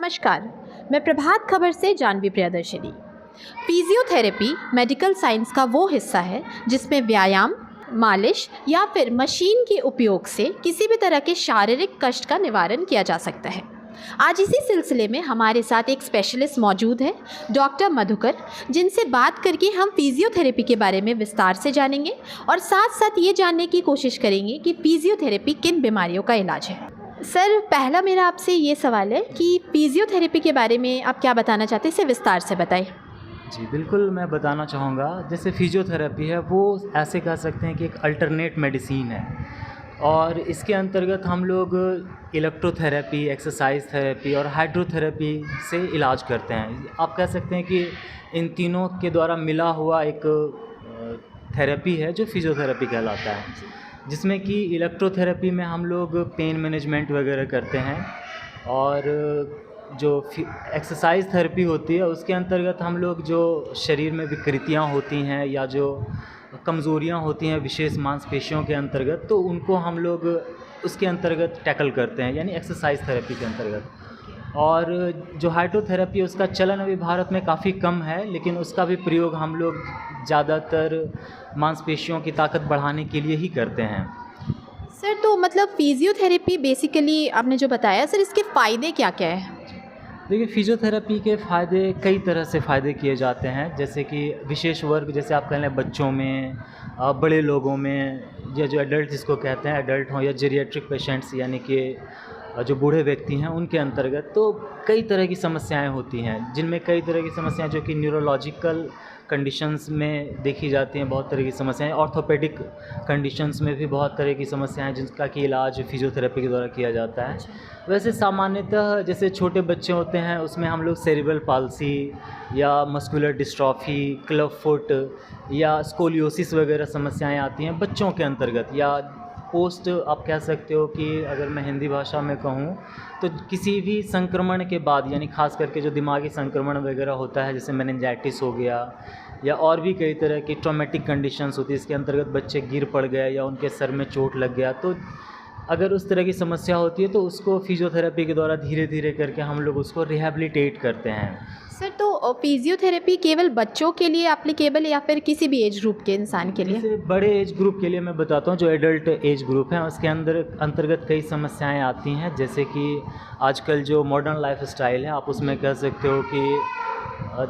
नमस्कार, मैं प्रभात खबर से Jahnavi Priyadarshini. Physiotherapy medical science का वो हिस्सा है जिसमें व्यायाम, मालिश या फिर मशीन के उपयोग से किसी भी तरह के शारीरिक कष्ट का निवारण किया जा सकता है। आज इसी सिलसिले में हमारे साथ एक स्पेशलिस्ट मौजूद है, डॉक्टर मधुकर, जिनसे बात करके हम फिजियोथेरेपी के बारे में विस्तार से जानेंगे और साथ साथ ये जानने की कोशिश करेंगे कि फिजियोथेरेपी किन बीमारियों का इलाज है। सर, पहला मेरा आपसे ये सवाल है कि फिजियोथेरेपी के बारे में आप क्या बताना चाहते हैं, इसे विस्तार से बताएं। जी बिल्कुल, मैं बताना चाहूँगा। जैसे फिजियोथेरेपी है वो ऐसे कह सकते हैं कि एक अल्टरनेट मेडिसिन है और इसके अंतर्गत हम लोग इलेक्ट्रोथेरेपी, एक्सरसाइज थेरेपी और हाइड्रोथेरेपी से इलाज करते हैं। आप कह सकते हैं कि इन तीनों के द्वारा मिला हुआ एक थेरेपी है जो फिजियोथेरेपी कहलाता है, जिसमें कि इलेक्ट्रोथेरेपी में हम लोग पेन मैनेजमेंट वगैरह करते हैं और जो एक्सरसाइज थेरेपी होती है उसके अंतर्गत हम लोग जो शरीर में विकृतियाँ होती हैं या जो कमज़ोरियाँ होती हैं विशेष मांसपेशियों के अंतर्गत, तो उनको हम लोग उसके अंतर्गत टैकल करते हैं, यानी एक्सरसाइज थेरेपी के अंतर्गत। और जो हाइड्रोथेरेपी है उसका चलन अभी भारत में काफ़ी कम है, लेकिन उसका भी प्रयोग हम लोग ज़्यादातर मांसपेशियों की ताकत बढ़ाने के लिए ही करते हैं। सर, तो मतलब फिजियोथेरेपी बेसिकली आपने जो बताया, सर इसके फ़ायदे क्या क्या है? देखिए, फिजियोथेरेपी के फ़ायदे कई तरह से फ़ायदे किए जाते हैं, जैसे कि विशेष वर्ग, जैसे आप कह लें बच्चों में, बड़े लोगों में, या जो एडल्ट जिसको कहते हैं एडल्ट हों, या जेरिएट्रिक पेशेंट्स यानी कि जो बूढ़े व्यक्ति हैं उनके अंतर्गत, तो कई तरह की समस्याएं होती हैं, जिनमें कई तरह की समस्याएं जो कि न्यूरोलॉजिकल कंडीशंस में देखी जाती हैं, बहुत तरह की समस्याएं, ऑर्थोपेडिक कंडीशंस में भी बहुत तरह की समस्याएं जिनका कि इलाज फिजियोथेरेपी के द्वारा किया जाता है। वैसे सामान्यतः जैसे छोटे बच्चे होते हैं उसमें हम लोग सेरिब्रल पाल्सी या मस्कुलर डिस्ट्रॉफी, क्लब फुट या स्कोलियोसिस वगैरह समस्याएं आती हैं बच्चों के अंतर्गत, या पोस्ट आप कह सकते हो कि अगर मैं हिंदी भाषा में कहूँ तो किसी भी संक्रमण के बाद, यानी खास करके जो दिमागी संक्रमण वगैरह होता है, जैसे मेनिंजाइटिस हो गया या और भी कई तरह की ट्रॉमेटिक कंडीशंस होती है, इसके अंतर्गत बच्चे गिर पड़ गए या उनके सर में चोट लग गया, तो अगर उस तरह की समस्या होती है तो उसको फिजियोथेरेपी के द्वारा धीरे धीरे करके हम लोग उसको रिहैबिलिटेट करते हैं। सर, तो फिजियोथेरेपी केवल बच्चों के लिए एप्लीकेबल है या फिर किसी भी एज ग्रुप के इंसान के लिए? जैसे बड़े एज ग्रुप के लिए मैं बताता हूँ, जो एडल्ट एज ग्रुप है उसके अंतर्गत कई समस्याएं आती हैं, जैसे कि आजकल जो मॉडर्न लाइफ स्टाइल है, आप उसमें कह सकते हो कि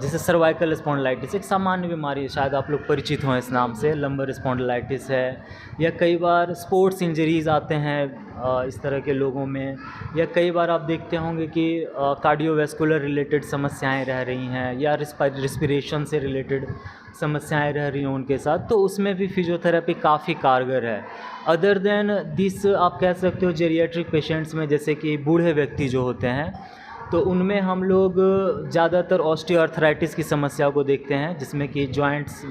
जैसे सर्वाइकल स्पॉन्डिलाइटिस एक सामान्य बीमारी है, शायद आप लोग परिचित हों इस नाम से, लंबर स्पॉन्डिलाइटिस है, या कई बार स्पोर्ट्स इंजरीज़ आते हैं इस तरह के लोगों में, या कई बार आप देखते होंगे कि कार्डियोवैस्कुलर रिलेटेड समस्याएं रह रही हैं या रिस्पिरेशन से रिलेटेड समस्याएं रह रही हैं उनके साथ, तो उसमें भी फिजियोथेरेपी काफ़ी कारगर है। अदर देन दिस आप कह सकते हो जेरिएट्रिक पेशेंट्स में, जैसे कि बूढ़े व्यक्ति जो होते हैं, तो उनमें हम लोग ज़्यादातर ऑस्टियोआर्थराइटिस की समस्या को देखते हैं, जिसमें कि जॉइंट्स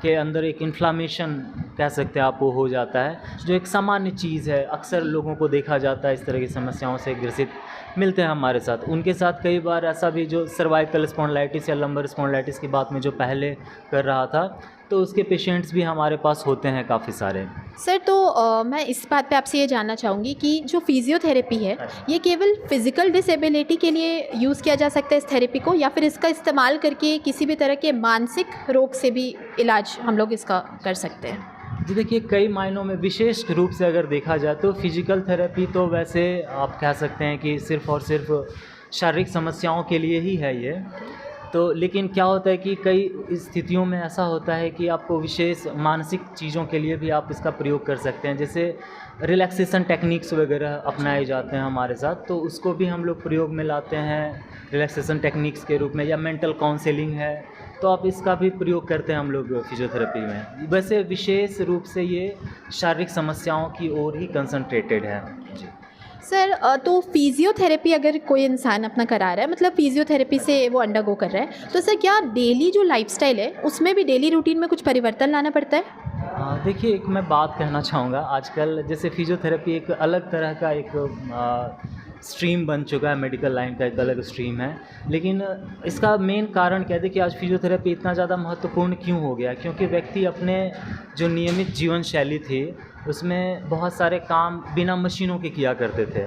के अंदर एक इन्फ्लामेशन कह सकते हैं आप, वो हो जाता है, जो एक सामान्य चीज़ है, अक्सर लोगों को देखा जाता है इस तरह की समस्याओं से ग्रसित मिलते हैं हमारे साथ। उनके साथ कई बार ऐसा भी, जो सर्वाइकल स्पॉन्डिलाइटिस या लंबर स्पॉन्डिलाइटिस की बात में जो पहले कर रहा था, तो उसके पेशेंट्स भी हमारे पास होते हैं काफ़ी सारे। सर, तो मैं इस बात पे आपसे ये जानना चाहूँगी कि जो फिजियोथेरेपी है ये केवल फिज़िकल डिसेबिलिटी के लिए यूज़ किया जा सकता है इस थेरेपी को, या फिर इसका इस्तेमाल करके किसी भी तरह के मानसिक रोग से भी इलाज हम लोग इसका कर सकते हैं? जी देखिए, कई मायनों में विशेष रूप से अगर देखा जाए तो फिजिकल थेरेपी तो वैसे आप कह सकते हैं कि सिर्फ़ और सिर्फ शारीरिक समस्याओं के लिए ही है ये, तो लेकिन क्या होता है कि कई स्थितियों में ऐसा होता है कि आपको विशेष मानसिक चीज़ों के लिए भी आप इसका प्रयोग कर सकते हैं, जैसे रिलैक्सेशन टेक्निक्स वगैरह अपनाए जाते हैं हमारे साथ, तो उसको भी हम लोग प्रयोग में लाते हैं रिलैक्सेशन टेक्निक्स के रूप में, या मेंटल काउंसलिंग है, तो आप इसका भी प्रयोग करते हैं हम लोग फिजियोथेरेपी में। वैसे विशेष रूप से ये शारीरिक समस्याओं की ओर ही कंसंट्रेटेड है। जी सर, तो फिजियोथेरेपी अगर कोई इंसान अपना करा रहा है, मतलब फिजियोथेरेपी से वो अंडरगो कर रहा है, तो सर क्या डेली जो लाइफस्टाइल है उसमें भी डेली रूटीन में कुछ परिवर्तन लाना पड़ता है? देखिए, एक मैं बात कहना चाहूँगा, आजकल जैसे फिजियोथेरेपी एक अलग तरह का एक स्ट्रीम बन चुका है, मेडिकल लाइन का एक अलग स्ट्रीम है, लेकिन इसका मेन कारण क्या है कि आज फिजियोथेरेपी इतना ज़्यादा महत्वपूर्ण क्यों हो गया, क्योंकि व्यक्ति अपने जो नियमित जीवन शैली थी उसमें बहुत सारे काम बिना मशीनों के किया करते थे।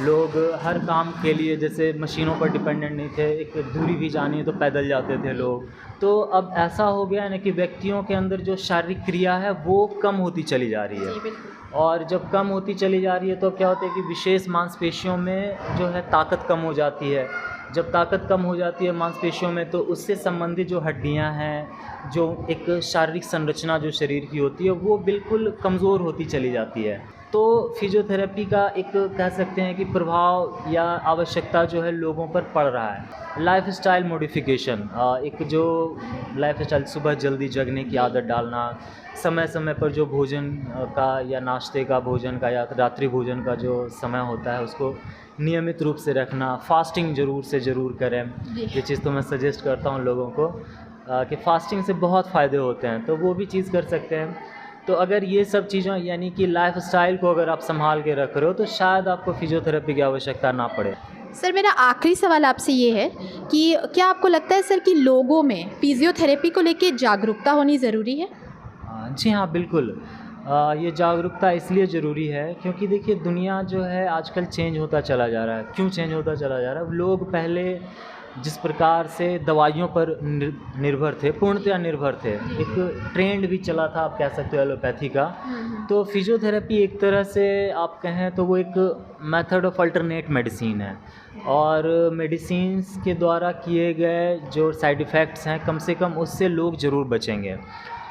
लोग हर काम के लिए जैसे मशीनों पर डिपेंडेंट नहीं थे, एक दूरी भी जानी है तो पैदल जाते थे लोग। तो अब ऐसा हो गया है ना कि व्यक्तियों के अंदर जो शारीरिक क्रिया है वो कम होती चली जा रही है, और जब कम होती चली जा रही है तो क्या होता है कि विशेष मांसपेशियों में जो है ताकत कम हो जाती है। जब ताकत कम हो जाती है मांसपेशियों में तो उससे संबंधित जो हड्डियां हैं, जो एक शारीरिक संरचना जो शरीर की होती है वो बिल्कुल कमज़ोर होती चली जाती है। तो फिजियोथेरेपी का एक कह सकते हैं कि प्रभाव या आवश्यकता जो है लोगों पर पड़ रहा है। लाइफस्टाइल मॉडिफिकेशन, एक जो लाइफस्टाइल, सुबह जल्दी जगने की आदत डालना, समय समय पर जो भोजन का या नाश्ते का भोजन का या रात्रि भोजन का जो समय होता है उसको नियमित रूप से रखना, फास्टिंग ज़रूर से ज़रूर करें। ये चीज़ तो मैं सजेस्ट करता हूँ लोगों को कि फास्टिंग से बहुत फ़ायदे होते हैं, तो वो भी चीज़ कर सकते हैं। तो अगर ये सब चीज़ें यानी कि लाइफस्टाइल को अगर आप संभाल के रख रहे हो तो शायद आपको फिजियोथेरेपी की आवश्यकता ना पड़े। सर, मेरा आखिरी सवाल आपसे ये है कि क्या आपको लगता है सर कि लोगों में फिजियोथेरेपी को लेके जागरूकता होनी ज़रूरी है? जी हाँ, बिल्कुल। ये जागरूकता इसलिए ज़रूरी है क्योंकि देखिए दुनिया जो है आजकल चेंज होता चला जा रहा है। क्यों चेंज होता चला जा रहा है? लोग पहले जिस प्रकार से दवाइयों पर निर्भर थे, पूर्णतया निर्भर थे, एक ट्रेंड भी चला था, आप कह सकते हो एलोपैथी का। तो फिजियोथेरेपी एक तरह से आप कहें तो वो एक मेथड ऑफ अल्टरनेट मेडिसिन है, और मेडिसिन्स के द्वारा किए गए जो साइड इफ़ेक्ट्स हैं कम से कम उससे लोग ज़रूर बचेंगे।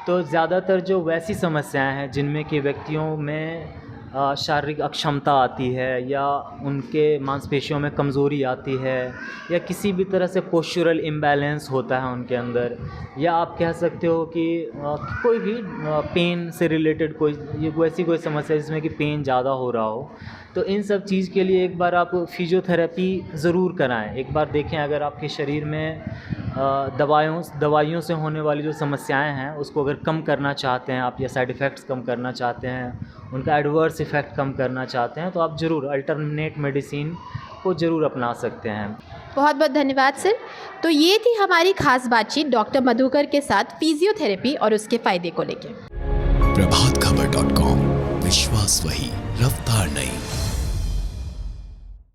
तो ज़्यादातर जो वैसी समस्याएं हैं जिनमें कि व्यक्तियों में शारीरिक अक्षमता आती है या उनके मांसपेशियों में कमज़ोरी आती है या किसी भी तरह से पोस्चरल इम्बैलेंस होता है उनके अंदर, या आप कह सकते हो कि कोई भी पेन से रिलेटेड कोई वैसी कोई समस्या जिसमें कि पेन ज़्यादा हो रहा हो, तो इन सब चीज़ के लिए एक बार आप फिजियोथेरेपी ज़रूर कराएं। एक बार देखें अगर आपके शरीर में दवाइयों से होने वाली जो समस्याएं हैं उसको अगर कम करना चाहते हैं आप, या साइड इफ़ेक्ट्स कम करना चाहते हैं, उनका एडवर्स इफ़ेक्ट कम करना चाहते हैं, तो आप ज़रूर अल्टरनेट मेडिसिन को ज़रूर अपना सकते हैं। बहुत बहुत धन्यवाद सर। तो ये थी हमारी खास बातचीत डॉक्टर मधुकर के साथ फिजियोथेरेपी और उसके फ़ायदे को लेकर। प्रभातखबर.com, विश्वास वही, रफ्तार नहीं।